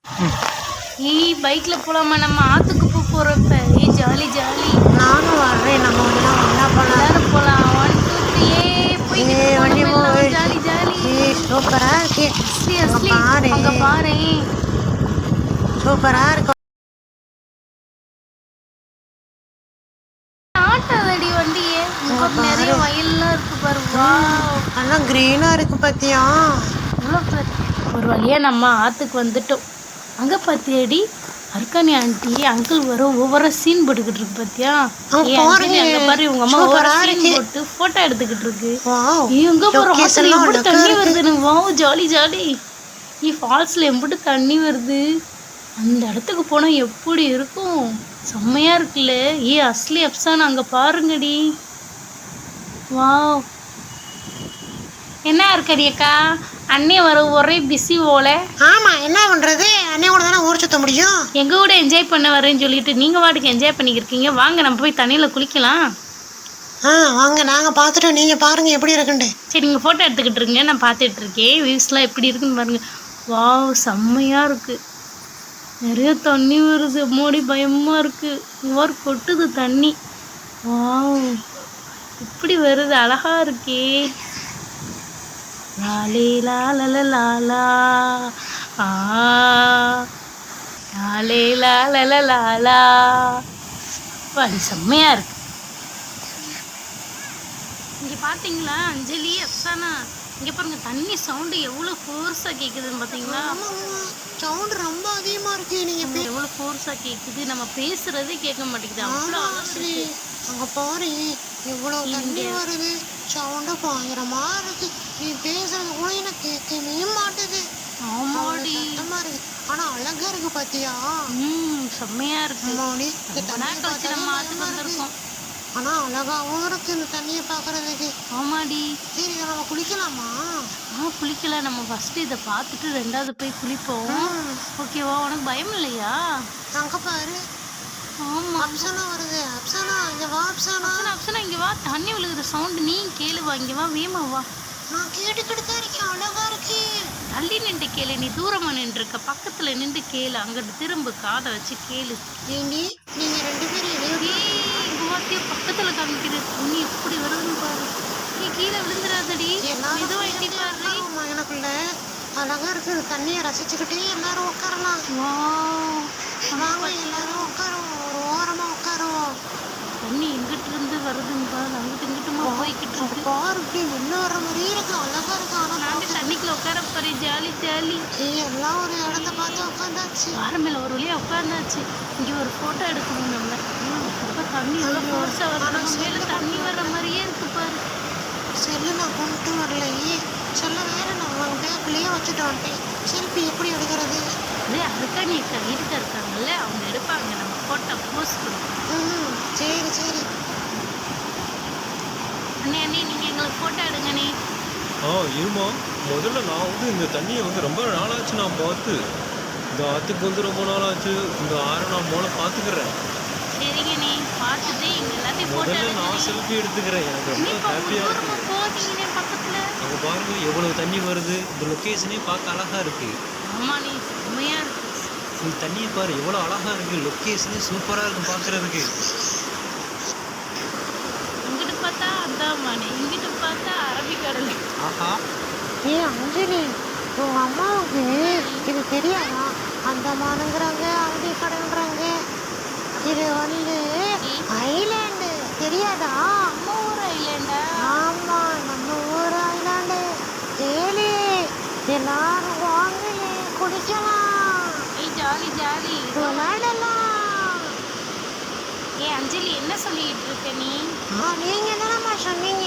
ஏய் பைக்ல போலாமா? நம்ம ஆத்துக்கு போறப்ப. ஏய் ஜாலி ஜாலி. நானும் வர்றேன். நம்ம ஒண்ணா போலாம். எல்லாரும் போலாம். 1 2 3 போய்கிட்டு ஜாலி ஜாலி. சூப்பரா இருக்கு. அங்க பாரு. சூப்பரா இருக்கு. ஆட்டாதடி வண்டியே. நிறைய வயல்லாம் இருக்கு பாரு. வாவ். நல்லா கிரீனா இருக்கு பாத்தியா? ஒரு வழியா நம்ம ஆத்துக்கு வந்துட்டோம். அங்க பாத்தியாடி அர்க்கானி ஆண்டி அங்கிள் வரும் ஒவ்வொரு சீன் போட்டுக்கிட்டு இருக்கு பாத்தியா? அங்க பாரு உங்க அம்மா ஒவ்வொரு சீன் போட்டு போட்டோ எடுத்துக்கிட்டு இருக்கு. எங்க போறோம்? ஆத்துல எப்படி தண்ணி வருது? Wow jolly jolly. ஃபால்ஸ்ல எப்படி தண்ணி வருது? அந்த இடத்துக்கு போனா எப்படி இருக்கும்? செம்மையா இருக்குல்ல. அஸ்லி அப்சான் அங்க பாருங்கடி. வாவ். என்ன இருக்கடி அக்கா? அண்ணே ஒரே பிஸி போல. ஆமா என்ன பண்றது? அண்ணே கூட தானே ஊர் சுத்த முடியும். எங்க கூட என்ஜாய் பண்ண வரேன்னு சொல்லிட்டு நீங்க வாட்டுக்கு என்ஜாய் பண்ணிக்கிருக்கீங்க. வாங்க நம்ம போய் தண்ணியில குளிக்கலாம். வாங்க நாங்க பார்த்துட்டோம். நீங்க பாருங்க எப்படி இருக்குன்னு. சரி நீங்க போட்டோ எடுத்துக்கிட்டு இருக்கீங்க, நான் பார்த்துட்டு இருக்கேன். வியூஸ்லாம் எப்படி இருக்குன்னு பாருங்க. வாவ் செம்மையா இருக்கு. நிறைய தண்ணி வருது. மோடி பயமா இருக்கு. இவ்வாறு கொட்டுது தண்ணி. வாவ் இப்படி வருது, அழகா இருக்கே. லாலே லாலலலாலா ஆ லாலே லாலலலாலா. அது செம்மையா இருக்கு. இங்க பாத்தீங்களா அஞ்சலி அப்சானா? இங்க பாருங்க தண்ணி சவுண்டு எவ்வளவு ஃபோர்ஸா கேக்குதுன்னு பாத்தீங்களா? சவுண்ட் ரொம்ப அதிகமா இருக்கு. நீங்க எவ்வளவு ஃபோர்ஸா கேக்குது. நம்ம பேசுறதே கேட்க மாட்டேங்குது. அவ்வளவு அங்க பாரு எவ்வளவு தண்ணி வருது. சவுண்டு பயங்கரமா இருக்கு. நீ பேசுறது கூட எனக்கு கேட்கவே மாட்டுது. ஆமாடி சத்தமா இருக்கு. ஆனா அழகா இருக்கு பாத்தியா? செம்மையா இருக்கு. நம்ம ஆத்துக்கு வந்திருக்கோம். ஆனா அழகாவும் இருக்கு இந்த தண்ணியை பாக்குறதுக்கு. ஆமாடி. சரி நம்ம குளிக்கலாமா? குளிக்கலாம். நம்ம ஃபர்ஸ்ட் இதை பார்த்துட்டு ரெண்டாவது போய் குளிப்போம். ஓகேவா? உனக்கு பயம் இல்லையா? அங்க பாரு. ஆமா அப்சனா வருது. அப்சனா இங்க வா. அப்சனா இங்க வா. தண்ணி விழுகுற சவுண்ட் நீ கேளு. வா இங்க வா. வேமா வா. நான் கேட்டுக்கிட்டு தான் இருக்கேன். அழகா இருக்கு. தள்ளி நின்று கேளு. நீ தூரமா நின்று இருக்க. பக்கத்துல நின்று கேளு. அங்கிட்டு திரும்ப காதை வச்சு கேளு. ஏண்டி நீங்க 2 பேரும் பக்கத்துல காமிக்கிற தண்ணி எப்படி வருதுன்னு பாரு. நீ கீழே விழுந்துடாதடி. மெதுவா எட்டி பாரு. எனக்குள்ள அழகா இருக்கு. தண்ணியை ரசிச்சுக்கிட்டே எல்லாரும் உட்காரலாம். வாங்க எல்லாரும் உட்காருவோம். ஒரு ஓரமா உட்காருவோம். தண்ணி எங்கிட்டு இருந்து வருதுன்னு பாரு. அங்கிட்டு இங்கிட்டுமா போய்கிட்டு இருக்கு பாரு. இப்படி வெளில வர்ற மாதிரியே இருக்கு. அழகா இருக்கு. ஆனா நாங்க தண்ணிக்குள்ள உட்கார போறே. Jolly jolly. எல்லாம் ஒரு இடத்த பார்த்து உட்காந்தாச்சு. வார மேல ஒரு வழியா உட்காந்தாச்சு. இங்க ஒரு போட்டோ எடுக்கணும் நம்ம. அப்ப தண்ணி எவ்வளவு ஃபோர்ஸா வருது. மேல தண்ணி வர்ற மாதிரியே இருக்கு பாரு. செல்லு நான் கொண்டு வரல. செல்ல வேற நான் பேக்லயே வச்சுட்டு வந்துட்டேன். செல்ஃபி எப்படி எடுக்கிறது? அதுக்காக நீ வீட்டுக்கு இருக்காங்கல்ல, அவங்க எடுப்பாங்க. நம்ம போட்டோ போஸ்ட் பண்ணுவோம். சரி அண்ணே நீங்க எங்களுக்கு போட்டோ எடுங்கண்ணே. இருமா. முதல்ல நான் இந்த தண்ணியை ரொம்ப நாளாச்சு நான் பார்த்து. இந்த ஆற்றுக்கு ரொம்ப நாளாச்சு. இந்த ஆறை நான் பார்த்துக்கிறேன். சரிங்கண்ணே பார்த்துட்டு எங்க எல்லாத்தையும் போட்டோ முதல்ல நான் செல்ஃபி எடுத்துக்கிறேன். எனக்கு ரொம்ப ஹாப்பியாக இருக்கு. பக்கத்துல அங்கே பாருங்க எவ்வளவு தண்ணி வருது. இந்த லொக்கேஷனே பார்க்க அழகா இருக்கு. ஆமா நீ செம்மையா இருக்கு. இந்த தண்ணியை பாரு எவ்வளோ அழகா இருக்கு. லொக்கேஷனே சூப்பராக இருக்கும் பார்க்கறதுக்கு. இங்கிட்டு பார்த்தா அந்தாமானே, இங்கிட்டு பார்த்தா அரபிக்கடல். ஆஹா. அஞ்சலி உங்க அம்மாவுக்கு இது தெரியாதா? அந்தமானுங்கிறாங்க, அரபிக்கடல்ன்றாங்க. இது ஐலாண்டு தெரியாதா? நம்ம ஊர் ஐலாண்டா? ஆமா நம்ம ஊர் ஐலாண்டு. ஏலி எல்லாரும் வாங்கலே குடிக்கலாம். ஜாலி ஜாலி விளையாடலாம். அஞ்சலி என்ன சொல்லிட்டு இருக்க நீ? நீங்க என்னமா சொன்னீங்க?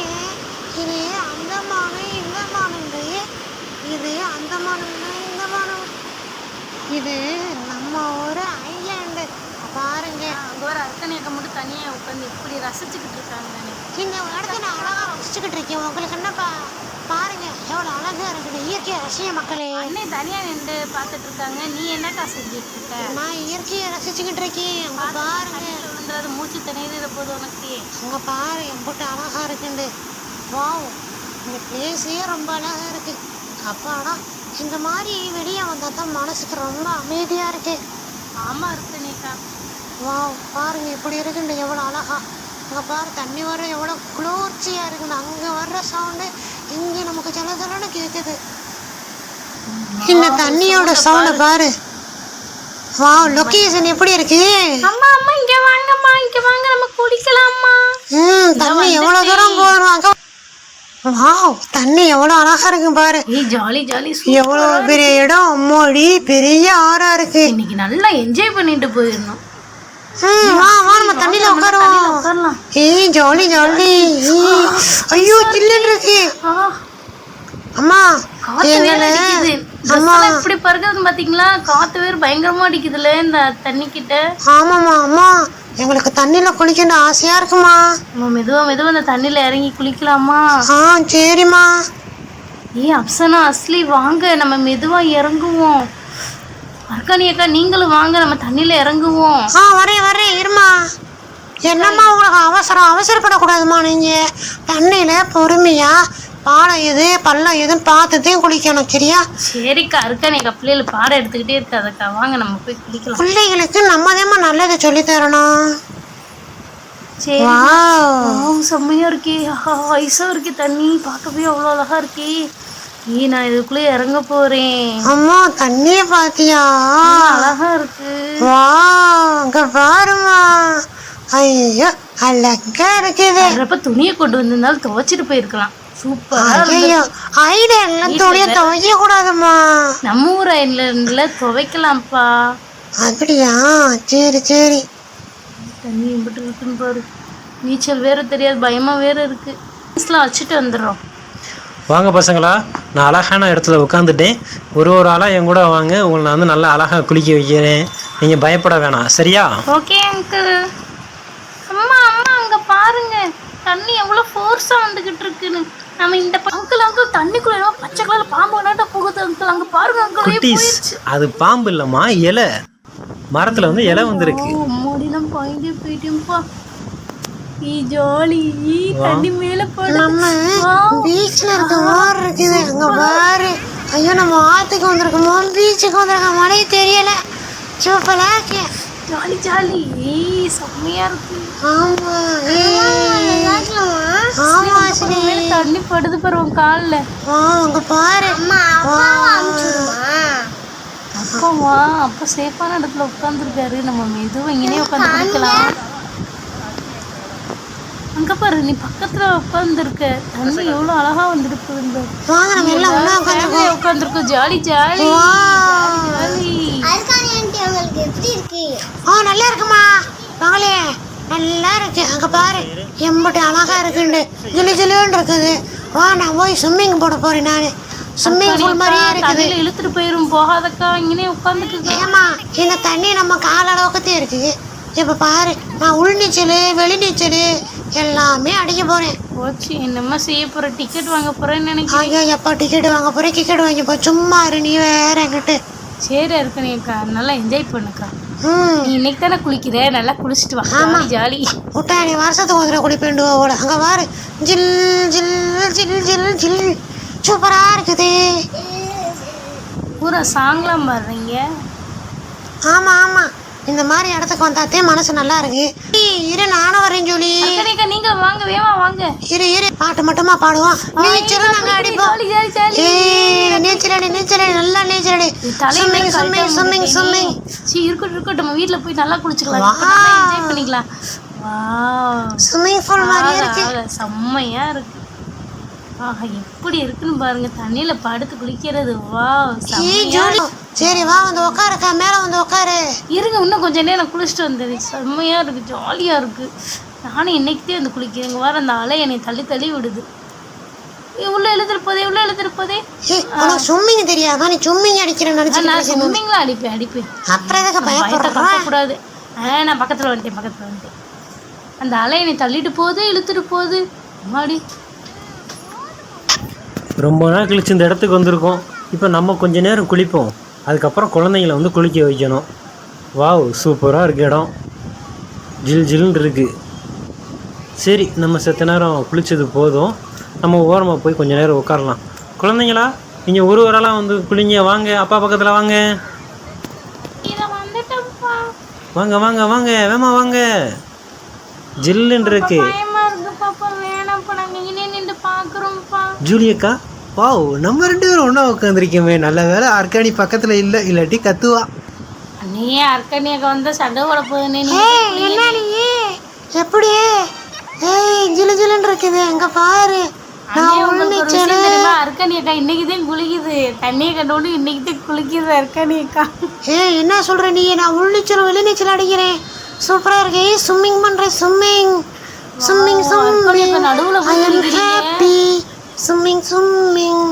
இது அந்தமானு இந்த மானுண்டு. இது அந்தமானு இந்த மானு. இது நம்ம ஊர் ஐலாண்டு. பாருங்க அங்க ஒரு அர்க்கணியக்க மட்டும் தனியா உட்காந்து இப்படி ரசிச்சுக்கிட்டு இருக்காங்க. இந்த இடத்த நான் அழகா ரசிச்சுக்கிட்டு இருக்கேன். உங்களுக்கு என்னப்பா பாருங்க எவ்வளவு அழகா இருக்குது. இயற்கையை ரசிய மக்களே. அண்ணே தனியா நின்று பார்த்துட்டு இருக்காங்க. நீ என்னக்கா செஞ்சுட்டு இருக்க? நான் இயற்கையை ரசிச்சுக்கிட்டு இருக்கேன். அங்க பாருங்க விழுந்துறது மூச்சு தண்ணீர் போது உனக்கு. அங்க பாரு எம்பிட்டு அழகா இருக்குண்டு. வாவ் இந்த பிளேஸே ரொம்ப அழகா இருக்கு. அப்பாடா, இந்த மாதிரி வெளியே வந்தால் தான் மனசுக்கு ரொம்ப அமைதியாக இருக்கு. ஆமா அர்க்கனேக்கா. வாவ், பாருங்க எப்படி இருக்குண்டு, எவ்வளோ அழகா. அங்கே பாரு தண்ணி வர எவ்வளோ குளிர்ச்சியாக இருக்குண்டு. அங்கே வர்ற சவுண்டு இங்கே நமக்கு ஜலஜலன்னு கேட்குது. இந்த தண்ணியோட சவுண்டை பாரு. வாவ், லொகேஷன் எப்படி இருக்கு. அம்மா அம்மா இங்க வாங்கம்மா, இங்க வாங்க, நம்ம குளிக்கலாம்மா. தண்ணி எவ்வளோ தூரம் போடுவாங்க. வாவ், தண்ணி எவ்வளோ அழகா இருக்கு பாரு. ஏய் ஜாலி ஜாலி. எவ்வளோ பெரிய இடம், அம்மாடி பெரிய ஆறா இருக்கு. இன்னைக்கு நல்லா என்ஜாய் பண்ணிட்டு போயிடணும். வா வா, நம்ம தண்ணியில உட்காருவோம். ஏய் ஜாலி ஜாலி. ஐயோ சில்லுன்னு இருக்கு. அம்மா அம்மா இப்படி பறக்குதுன்னு பாத்தீங்களா? காத்து வேறு பயங்கரமா அடிக்குதுல இந்த தண்ணி கிட்ட. ஆமாம்மா அம்மா, எங்களுக்கு தண்ணியில குளிக்கணும் ஆசையா இருக்குமா. மெதுவா மெதுவா இந்த தண்ணியில இறங்கி குளிக்கலாமா? சரிம்மா. ஏய் அப்சனா அஸ்லி வாங்க, நம்ம மெதுவா இறங்குவோம். அர்க்கானி அக்கா நீங்களும் வாங்க, நம்ம தண்ணியில இறங்குவோம். வரேன் இருமா. என்னம்மா உங்களுக்கு அவசரப்படக்கூடாதுமா. நீங்க தண்ணியில பொறுமையா பாலம் எது பள்ளம் எதுன்னு பார்த்துதான் குளிக்கணும், சரியா? சரிக்கா. அர்க்கானி அக்கா பிள்ளைகள் பாடம் எடுத்துக்கிட்டே இருக்காதக்கா, வாங்க நம்ம போய் குளிக்கலாம். பிள்ளைகளுக்கு நம்மதேமா நல்லதை சொல்லி தரணும். சரி. செம்மையா இருக்கே, ஐஸா இருக்கு தண்ணி, பார்க்கவே அவ்வளோ அழகா இருக்கே. நான் இதுக்குள்ளே இறங்க போறேன். அம்மா தண்ணிய பாத்தியா? அழகா இருக்கு. வா அங்க பாருமா. ஐயோ அழகா இருக்குது. அப்ப துணியை கொண்டு வந்திருந்தாலும் துவைச்சிட்டு போயிருக்கலாம். சூப்பரா. ஐயோ ஐலண்ட்ல துணியை துவைக்க கூடாதுமா. நம்ம ஊர் ஐலண்ட்ல துவைக்கலாம்ப்பா. அப்படியா? சரி சரி. தண்ணி எப்படி இருக்குன்னு பாரு. நீச்சல் வேற தெரியாது, பயமா வேற இருக்கு. வச்சுட்டு வந்துடுறோம். வாங்க பசங்களா, நான் அழகான இடத்துல உட்காந்துட்டேன். ஒரு ஆளாக என் கூட வாங்க, உங்களை நான் வந்து நல்லா அழகாக குளிக்க வைக்கிறேன். நீங்கள் பயப்பட வேணாம், சரியா? Okay uncle. அம்மா அம்மா அங்கே பாருங்க, தண்ணி எவ்வளோ ஃபோர்ஸாக வந்துக்கிட்டு இருக்குன்னு. நம்ம இந்த அங்கிள் தண்ணிக்குள்ள பச்சை கலர் பாம்பு நாட்டம் போகுது அங்கிள். அங்கே பாருங்க அங்கிள். அது பாம்பு இல்லைம்மா, இலை. மரத்தில் வந்து இலை வந்துருக்கு. அம்மாடிலாம் பாய்ந்தே போயிட்டேன்ப்பா. ஜாலி. தண்ணி மேல நம்ம பீச்ல இருக்க மாதிரி இருக்குது. அங்க பாரு. ஐயோ நம்ம ஆத்துக்கு வந்திருக்கோமோ பீச்சுக்கு வந்திருக்கோம் மழை தெரியல. சூப்பரா இருக்கு. Jolly jolly. செம்மையா இருக்கு. ஆமா ஆமா சரி. தண்ணி படுது பாரு காலில். அங்க பாரு. அப்பாவா அப்பா சேஃபான இடத்துல உட்காந்துருக்காரு. நம்ம மெதுவாக இங்கேயே உட்காந்து குளிக்கலாம். அங்க பாரு, நீ பக்கத்துல உட்காந்துருக்க. தண்ணி எவ்வளவு அழகா வந்துட்டு போகுது. உட்காந்துருக்கோம். Jolly jolly jolly. நல்லா இருக்குமா மகளே? நல்லா இருக்கு. அங்க பாரு எம்பிட்டு அழகா இருக்குண்டு, ஜிலு ஜிலுன்னு இருக்குது. வா நான் போய் ஸ்விம்மிங் போட போறேன். நானு ஸ்விம்மிங் பூல் மாதிரியே இருக்குது. இழுத்துட்டு போயிரும், போகாதக்கா. இங்கே உட்காந்துட்டு. ஏமா இந்த தண்ணி நம்ம கால அளவுக்குத்தே இருக்குது. இப்போ பாரு, நான் உள் நீச்சல் வெளி நீச்சல் எல்லாமே அடிக்க போறேன். போச்சு, என்னம்மா செய்ய போற? டிக்கெட் வாங்க போறேன்னு நினைக்கிறேன். ஐயோ எப்போ டிக்கெட் வாங்க போறேன்? டிக்கெட் வாங்கி போ. சும்மா இரு நீ வேற என்கிட்ட. சரி இருக்கனேக்கா, நல்லா என்ஜாய் பண்ணுக்கா. நீ இன்னைக்கு தானே குளிக்கிற, நல்லா குளிச்சுட்டு வா. ஆமா ஜாலி. விட்டா நீ வருஷத்துக்கு வந்துட குளிப்பேண்டுவோட. அங்கே பாரு ஜில் ஜில் ஜில் ஜில் ஜில். சூப்பரா இருக்குது. பூரா சாங்லாம் பாடுறீங்க. ஆமா ஆமா, இந்த மாதிரி இடத்துக்கு வந்தாத்தே மனசு நல்லா இருக்கு. இரு நானும் வரேன் ஜோலி. நீங்க வாங்க, வேமா வாங்க. இரு பாட்டு மட்டுமா பாடுவோம். நீச்சல் நாங்க அடிப்போம். நீச்சல் நீச்சல் நல்லா நீச்சல். Swimming swimming swimming swimming. இருக்கட்டும், நம்ம வீட்டுல போய் நல்லா குளிச்சுக்கலாம், என்ஜாய் பண்ணிக்கலாம். ஸ்விம்மிங் பூல் மாதிரி இருக்கு. செம்மையா இருக்கு. எப்படி இருக்குன்னு பாருங்க, தண்ணியில படுத்து குளிக்கிறது. வா சரி வா வந்து உட்காருக்கா, மேல வந்து உட்காரு. இருங்க, இன்னும் கொஞ்சம் நேரம் குளிச்சுட்டு வந்தது. செம்மையா இருக்கு, ஜாலியா இருக்கு. நானும் இன்னைக்குதே வந்து குளிக்கிறேங்க. வர அந்த அலை என்னை தள்ளி தள்ளி விடுது. உள்ள எழுதிட்டு போதே. ஸ்விம்மிங் தெரியாதா? நீ ஸ்விம்மிங் அடிக்கிறேன்னு நினைச்சேன். நான் ஸ்விம்மிங்லாம் அடிப்பேன். அப்புறம் எதுக்கு பயப்படக்கூடாது? நான் பக்கத்துல வந்துட்டேன். அந்த அலை என்னை தள்ளிட்டு போகுது, இழுத்துட்டு போகுது. மாடி ரொம்ப நாள் கழிச்சு இந்த இடத்துக்கு வந்திருக்கோம். இப்போ நம்ம கொஞ்ச நேரம் குளிப்போம், அதுக்கப்புறம் குழந்தைங்கள வந்து குளிக்க வைக்கணும். வாவ் சூப்பராக இருக்குது இடம், ஜில் ஜில்னு இருக்குது. சரி நம்ம செத்த நேரம் குளித்தது போதும், நம்ம ஓரமாக போய் கொஞ்சம் நேரம் உட்காரலாம். குழந்தைங்களா நீங்கள் ஒரு ஆளாக வந்து குளிங்க. வாங்க அப்பா பக்கத்தில் வாங்க. இதை வந்துட்டோம்ப்பா. வாங்க வாங்க வாங்க வேமா வாங்க. ஜில்லுன்னு இருக்கு. பயமா இருக்கு பாப்பா. வேணாம்ப்பா, நாங்க இங்கே நின்று பாக்குறோம்ப்பா. ஜூலியக்கா, வாவ், நம்ம 2 பேரும் ஒன்றா உட்காந்துருக்கோமே. நல்ல வேலை அர்க்காணி பக்கத்தில் இல்லை, இல்லாட்டி கத்துவா. நீ அர்க்கணியக்க வந்து சண்டை போட போகுது. என்ன நீ எப்படி ஜிலு ஜிலுன்னு இருக்குது அங்க பாரு. தெரியுமா, அர்க்கணியக்கா இன்னைக்குதான் குளிக்குது. தண்ணியை கண்டோன்னு இன்னைக்குதான் குளிக்குது அர்க்கணியக்கா. என்ன சொல்ற நீ? நான் உள்நீச்சல் வெளிநீச்சல் அடிக்கிறேன். சூப்பரா இருக்கு. ஸ்விம்மிங் பண்றேன். Swimming swimming swimming. நடுவுல I am happy. Swimming swimming.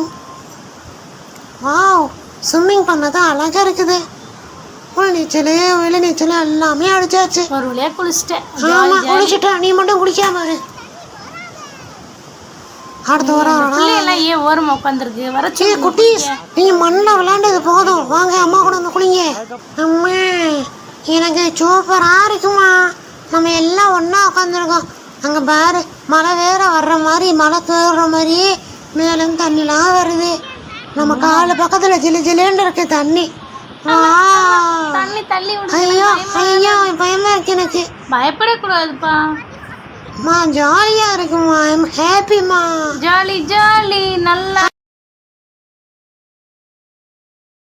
Wow, swimming பண்ணது அழகா இருக்குது. உள்நீச்சல் வெளிநீச்சல் எல்லாமே அடிச்சாச்சு. ஒரு வழியா குளிச்சிட்டேன். ஆமா, குளிச்சுட்டேன். நீ மட்டும் குளிக்காம இரு. அடுத்த வாரம் எல்லாம் ஏன் ஓரமா உட்காந்துருக்கு? வர குட்டீஸ், நீங்க மண்ணில் விளையாண்டது போதும். வாங்க அம்மா கூட வந்து குளிங்க. அம்மா, எனக்கு சூப்பரா இருக்குமா. நம்ம எல்லாம் ஒண்ணா உட்காந்துருக்கோம். அங்க பாரு, மழை வேற வர்ற மாதிரி, மழை தோற மாதிரி மேலும் தண்ணிலாம் வருது. நம்ம காலு பக்கத்துல ஜிலு ஜிலுன்னு இருக்கு தண்ணி. தண்ணி தள்ளி விடு. ஐயோ ஐயோ, பயமா இருக்கு எனக்கு. பயப்படக்கூடாதுப்பா. ஜாலியா இருக்குமா. ஐ அம் ஹாப்பிமா. ஜாலி ஜாலி நல்லா